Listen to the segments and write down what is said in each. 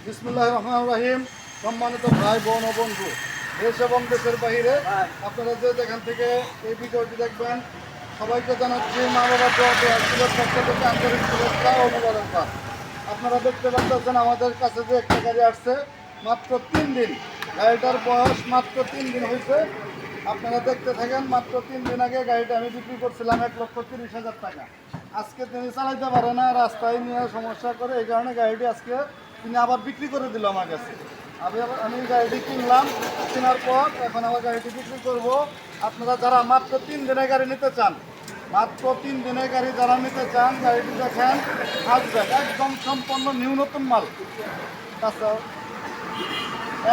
বিসমিল্লাহির রহমানির রহিম। সম্মানিত ভাই বোন ও বন্ধু, দেশ এবং দেশের বাইরে আপনারা যে যেখান থেকে এই ভিডিওটি দেখবেন, সবাইকে জানাচ্ছি মা বাবার দোয়াতে আশীর্বাদ পক্ষ থেকে আন্তরিক শুভেচ্ছা ও মোবারকবাদ। আপনারা দেখতে পাচ্ছেন আমাদের কাছে যে একটা গাড়ি আসছে, মাত্র 3 দিন। গাড়িটার বয়স মাত্র 3 দিন হয়েছে। আপনারা দেখতে থাকেন। মাত্র 3 দিন আগে গাড়িটা আমি বিক্রি করছিলাম 1,30,000 টাকা। আজকে তিনি চালাইতে পারে না, রাস্তায় নিয়ে সমস্যা করে, এই কারণে গাড়িটি আজকে তিনি আবার বিক্রি করে দিল আমার কাছে। আমি গাড়িটি কিনলাম, কেনার পর এখন আবার গাড়িটি বিক্রি করব। আপনারা যারা মাত্র 3 দিনে গাড়ি নিতে চান, মাত্র 3 দিনে গাড়ি যারা নিতে চান, গাড়িটি দেখেন আসবেন, একদম সম্পূর্ণ নিউ নতুন মাল। আচ্ছা,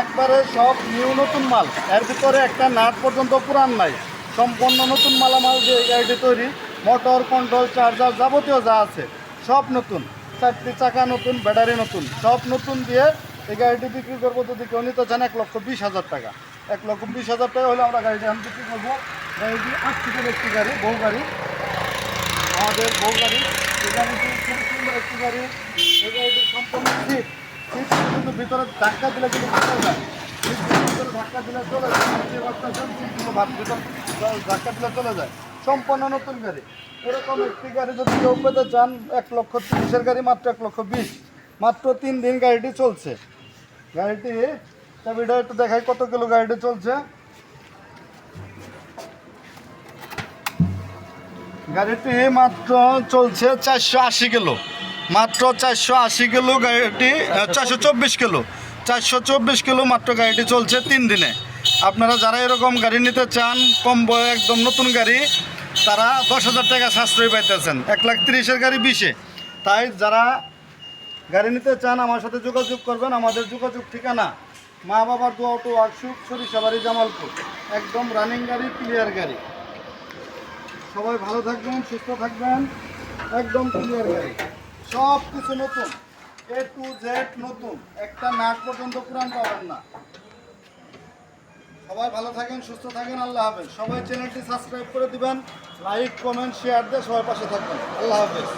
একবারে সব নিউ নতুন মাল, এর ভিতরে একটা নাট পর্যন্ত পুরান নাই, সম্পূর্ণ নতুন মালামাল দিয়ে এই গাড়িটি তৈরি। মোটর, কন্ট্রোল, চার্জার যাবতীয় যা আছে সব নতুন, 4টি চাকা নতুন, ব্যাটারি নতুন, সব নতুন দিয়ে এই গাড়িটি বিক্রি করবো। যদি কেউ নিতে চান 1,20,000 টাকা, 1,20,000 টাকা হলে আমরা গাড়িটি আমি বিক্রি করবো। গাড়িটি 8 সিটের একটি গাড়ি, বউ গাড়ি, আমাদের বউ গাড়ি। এই গাড়িটি খুব সুন্দর একটি গাড়ি। এই গাড়িটি সম্পূর্ণ সিট, কিন্তু ভিতরে ধাক্কা দিলে কিন্তু চলে যায়, ভিতরে ধাক্কা দিলে চলে যায়, ধাক্কা দিলে চলে যায়। সম্পূর্ণ নতুন গাড়ি। এরকম একটি গাড়ি যদি কেউ পেতে চান, 1,30,000 গাড়ি মাত্র 1,20,000, মাত্র 3 দিন গাড়িটি চলছে। গাড়িটি চাবিটা একটু দেখাই কত কিলো গাড়িটি চলছে। গাড়িটি মাত্র চলছে 480 কিলো, মাত্র 480 কিলো গাড়িটি, 424 কিলো, 424 কিলো মাত্র গাড়িটি চলছে 3 দিনে। আপনারা যারা এরকম গাড়ি নিতে চান, কম বয়ে একদম নতুন গাড়ি, তারা 10,000 টাকা সাশ্রয় পাইতেছেন। 1,30,000 গাড়ি 20-এ। তাই যারা গাড়ি নিতে চান আমার সাথে যোগাযোগ করবেন। আমাদের যোগাযোগ ঠিকানা মা বাবার দোয়া অটো ওয়ার্কশপ, সরিষাবাড়ি, জামালপুর। একদম রানিং গাড়ি, ক্লিয়ার গাড়ি। সবাই ভালো থাকবেন, সুস্থ থাকবেন। একদম ক্লিয়ার গাড়ি, সব কিছু নতুন, A to Z নতুন, একটা নাট পর্যন্ত পুরান পাবেন না। সবাই ভালো থাকেন, সুস্থ থাকেন, আল্লাহ হাফেজ। সবাই চ্যানেলটি সাবস্ক্রাইব করে দিবেন, লাইক, কমেন্ট, শেয়ার দিয়ে সবার পাশে থাকবেন। আল্লাহ হাফেজ।